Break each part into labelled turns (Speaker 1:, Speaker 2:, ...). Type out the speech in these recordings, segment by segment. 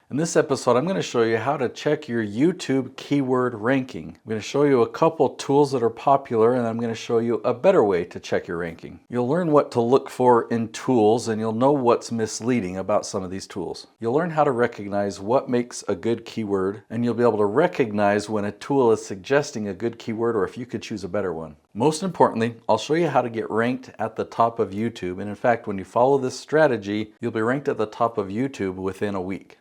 Speaker 1: In this episode, I'm going to show you how to check your YouTube keyword ranking. I'm going to show you a couple tools that are popular, and I'm going to show you a better way to check your ranking. You'll learn what to look for in tools, and you'll know what's misleading about some of these tools. You'll learn how to recognize what makes a good keyword, and you'll be able to recognize when a tool is suggesting a good keyword or if you could choose a better one. Most importantly, I'll show you how to get ranked at the top of YouTube, and in fact, when you follow this strategy, you'll be ranked at the top of YouTube within a week.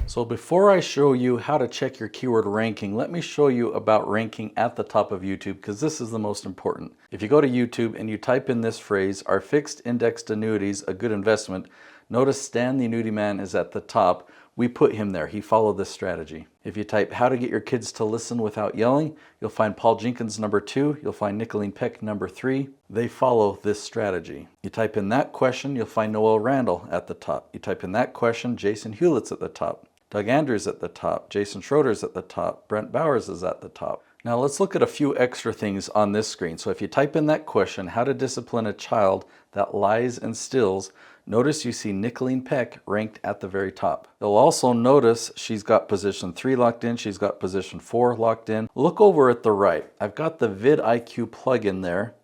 Speaker 1: So before I show you how to check your keyword ranking, let me show you about ranking at the top of YouTube, because this is the most important. If you go to YouTube and you type in this phrase, "Are fixed indexed annuities a good investment?" Notice Stan the Annuity Man is at the top. We put him there. He followed this strategy. If you type "How to get your kids to listen without yelling," you'll find Paul Jenkins number 2. You'll find Nicolene Peck number 3. They follow this strategy. You type in that question, you'll find Noel Randall at the top. You type in that question, Jason Hewlett's at the top. Doug Andrews at the top, Jason Schroeder's at the top, Brent Bowers is at the top. Now let's look at a few extra things on this screen. So if you type in that question, "How to discipline a child that lies and steals," notice you see Nicolene Peck ranked at the very top. You'll also notice she's got position 3 locked in, she's got position 4 locked in. Look over at the right. I've got the vidIQ plugin there,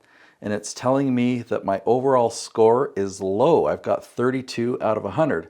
Speaker 1: and it's telling me that my overall score is low. I've got 32 out of 100.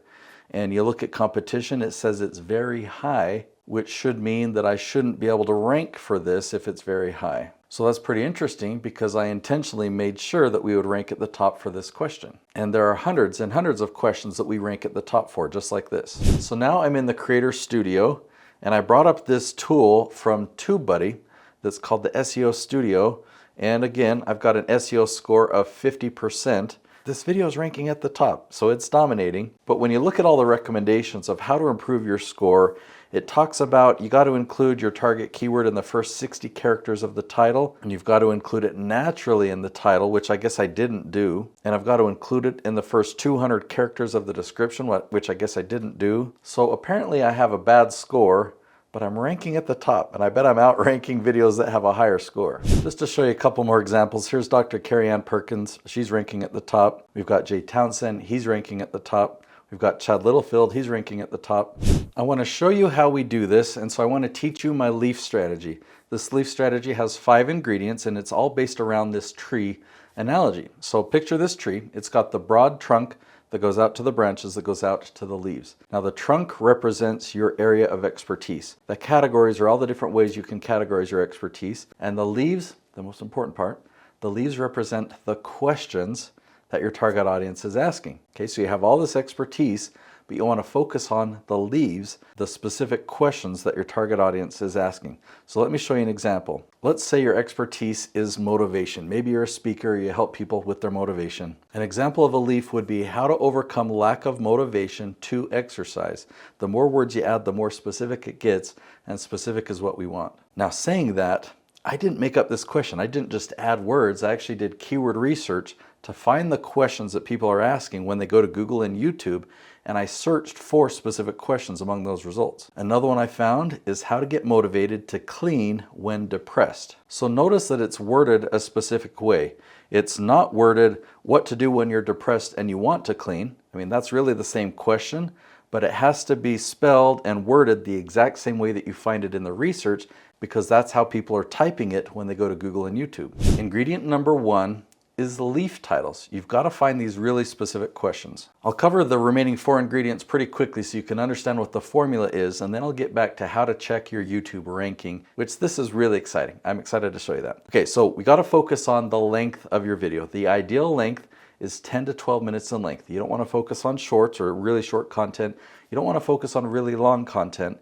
Speaker 1: And you look at competition, it says it's very high, which should mean that I shouldn't be able to rank for this if it's very high. So that's pretty interesting, because I intentionally made sure that we would rank at the top for this question. And there are hundreds and hundreds of questions that we rank at the top for, just like this. So now I'm in the Creator Studio, and I brought up this tool from TubeBuddy that's called the SEO Studio. And again, I've got an SEO score of 50%. This video is ranking at the top, so it's dominating. But when you look at all the recommendations of how to improve your score, it talks about you got to include your target keyword in the first 60 characters of the title, and you've got to include it naturally in the title, which I guess I didn't do. And I've got to include it in the first 200 characters of the description, which I guess I didn't do. So apparently I have a bad score, but I'm ranking at the top, and I bet I'm outranking videos that have a higher score. Just to show you a couple more examples, here's Dr. Carrie Ann Perkins. She's ranking at the top. We've got Jay Townsend. He's ranking at the top. We've got Chad Littlefield. He's ranking at the top. I want to show you how we do this, and so I want to teach you my leaf strategy. This leaf strategy has 5 ingredients, and it's all based around this tree analogy. So picture this tree. It's got the broad trunk that goes out to the branches, that goes out to the leaves. Now the trunk represents your area of expertise. The categories are all the different ways you can categorize your expertise. And the leaves, the most important part, the leaves represent the questions that your target audience is asking. Okay, so you have all this expertise, but you want to focus on the leaves, the specific questions that your target audience is asking. So let me show you an example. Let's say your expertise is motivation. Maybe you're a speaker, you help people with their motivation. An example of a leaf would be how to overcome lack of motivation to exercise. The more words you add, the more specific it gets, and specific is what we want. Now, saying that, I didn't make up this question. I didn't just add words. I actually did keyword research to find the questions that people are asking when they go to Google and YouTube, and I searched for specific questions among those results. Another one I found is how to get motivated to clean when depressed. So notice that it's worded a specific way. It's not worded what to do when you're depressed and you want to clean. I mean, that's really the same question, but it has to be spelled and worded the exact same way that you find it in the research, because that's how people are typing it when they go to Google and YouTube. Ingredient number 1 is the leaf titles. You've got to find these really specific questions. I'll cover the remaining 4 ingredients pretty quickly so you can understand what the formula is, and then I'll get back to how to check your YouTube ranking, which this is really exciting. I'm excited to show you that. Okay, so we got to focus on the length of your video. The ideal length is 10 to 12 minutes in length. You don't want to focus on shorts or really short content. You don't want to focus on really long content.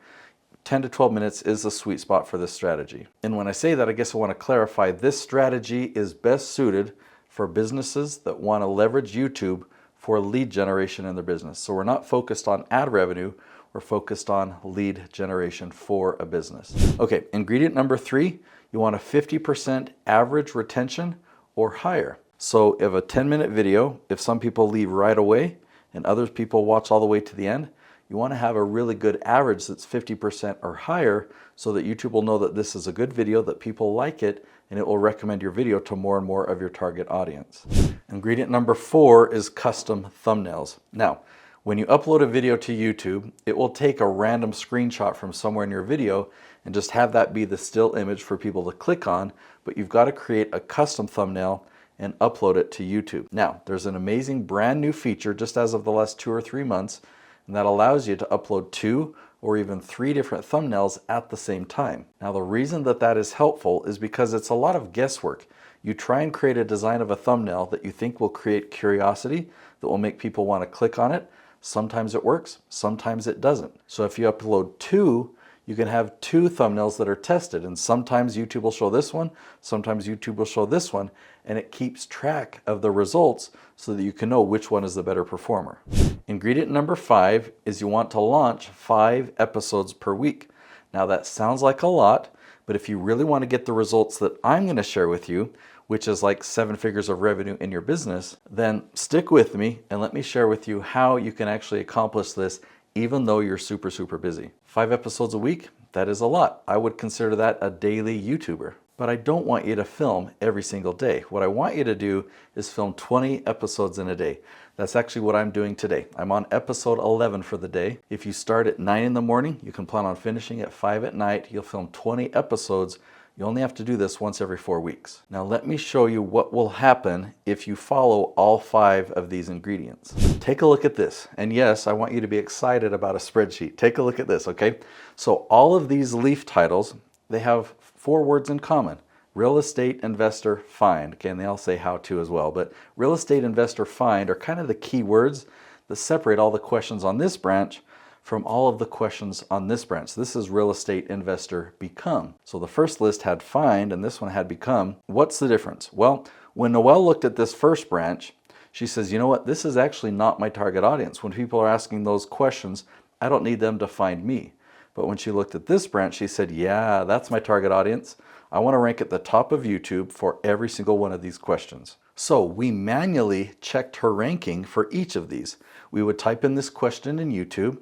Speaker 1: 10 to 12 minutes is a sweet spot for this strategy. And when I say that, I guess I want to clarify this strategy is best suited for businesses that want to leverage YouTube for lead generation in their business. So we're not focused on ad revenue, we're focused on lead generation for a business. Okay, ingredient number 3, you want a 50% average retention or higher. So if a 10-minute video, if some people leave right away and other people watch all the way to the end, you want to have a really good average that's 50% or higher, so that YouTube will know that this is a good video, that people like it, and it will recommend your video to more and more of your target audience. Ingredient number 4 is custom thumbnails. Now, when you upload a video to YouTube, it will take a random screenshot from somewhere in your video and just have that be the still image for people to click on, but you've got to create a custom thumbnail and upload it to YouTube. Now, there's an amazing brand new feature just as of the last 2 or 3 months, and that allows you to upload 2 or even 3 different thumbnails at the same time. Now, the reason that that is helpful is because it's a lot of guesswork. You try and create a design of a thumbnail that you think will create curiosity, that will make people want to click on it. Sometimes it works, sometimes it doesn't. So if you upload 2, you can have 2 thumbnails that are tested, and sometimes YouTube will show this one, sometimes YouTube will show this one, and it keeps track of the results so that you can know which one is the better performer. Ingredient number 5 is you want to launch 5 episodes per week. Now that sounds like a lot, but if you really want to get the results that I'm going to share with you, which is like 7 figures of revenue in your business, then stick with me and let me share with you how you can actually accomplish this even though you're super busy. 5 episodes a week, that is a lot. I would consider that a daily YouTuber. But I don't want you to film every single day. What I want you to do is film 20 episodes in a day. That's actually what I'm doing today. I'm on episode 11 for the day. If you start at 9 in the morning, you can plan on finishing at 5 at night. You'll film 20 episodes. You only have to do this once every 4 weeks. Now let me show you what will happen if you follow all 5 of these ingredients. Take a look at this. And yes, I want you to be excited about a spreadsheet. Take a look at this, okay? So all of these leaf titles, they have 4 words in common. Real estate investor find. Okay, and they all say how to as well. But real estate investor find are kind of the key words that separate all the questions on this branch from all of the questions on this branch. This is real estate investor become. So the first list had find and this one had become. What's the difference? Well, when Noelle looked at this first branch, she says, you know what, this is actually not my target audience. When people are asking those questions, I don't need them to find me. But when she looked at this branch, she said, yeah, that's my target audience. I want to rank at the top of YouTube for every single one of these questions. So we manually checked her ranking for each of these. We would type in this question in YouTube,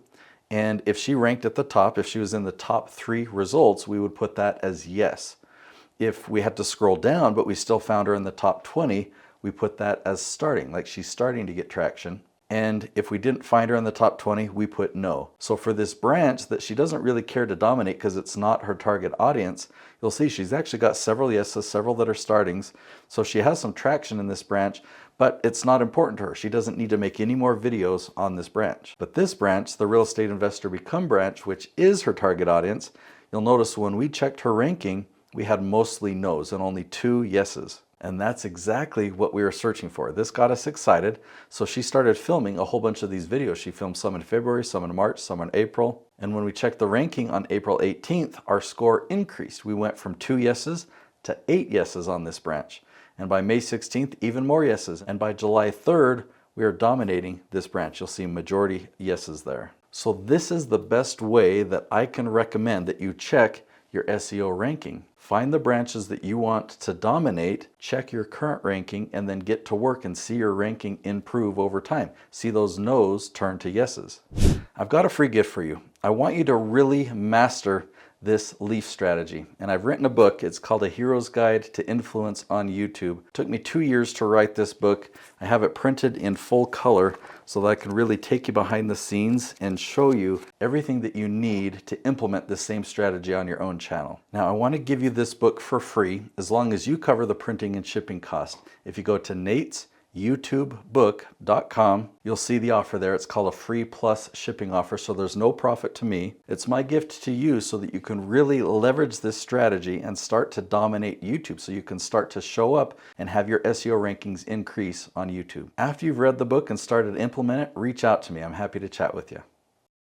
Speaker 1: and if she ranked at the top, if she was in the top 3 results, we would put that as yes. If we had to scroll down, but we still found her in the top 20, we put that as starting, like she's starting to get traction. And if we didn't find her in the top 20, we put no. So for this branch that she doesn't really care to dominate because it's not her target audience, you'll see she's actually got several yeses, several that are startings. So she has some traction in this branch, but it's not important to her. She doesn't need to make any more videos on this branch. But this branch, the real estate investor become branch, which is her target audience, you'll notice when we checked her ranking, we had mostly no's and only 2 yeses. And that's exactly what we were searching for. This got us excited, so she started filming a whole bunch of these videos. She filmed some in February, some in March, some in April. And when we checked the ranking on April 18th, our score increased. We went from 2 yeses to 8 yeses on this branch. And by May 16th, even more yeses. And by July 3rd, we are dominating this branch. You'll see majority yeses there. So this is the best way that I can recommend that you check your SEO ranking. Find the branches that you want to dominate, check your current ranking, and then get to work and see your ranking improve over time. See those no's turn to yeses. I've got a free gift for you. I want you to really master this leaf strategy. And I've written a book. It's called A Hero's Guide to Influence on YouTube. It took me 2 years to write this book. I have it printed in full color so that I can really take you behind the scenes and show you everything that you need to implement this same strategy on your own channel. Now, I want to give you this book for free as long as you cover the printing and shipping cost. If you go to natesyoutubebook.com, you'll see the offer there. It's called a free plus shipping offer, so there's no profit to me. It's my gift to you so that you can really leverage this strategy and start to dominate YouTube, so you can start to show up and have your SEO rankings increase on YouTube. After you've read the book and started to implement it, reach out to me. I'm happy to chat with you.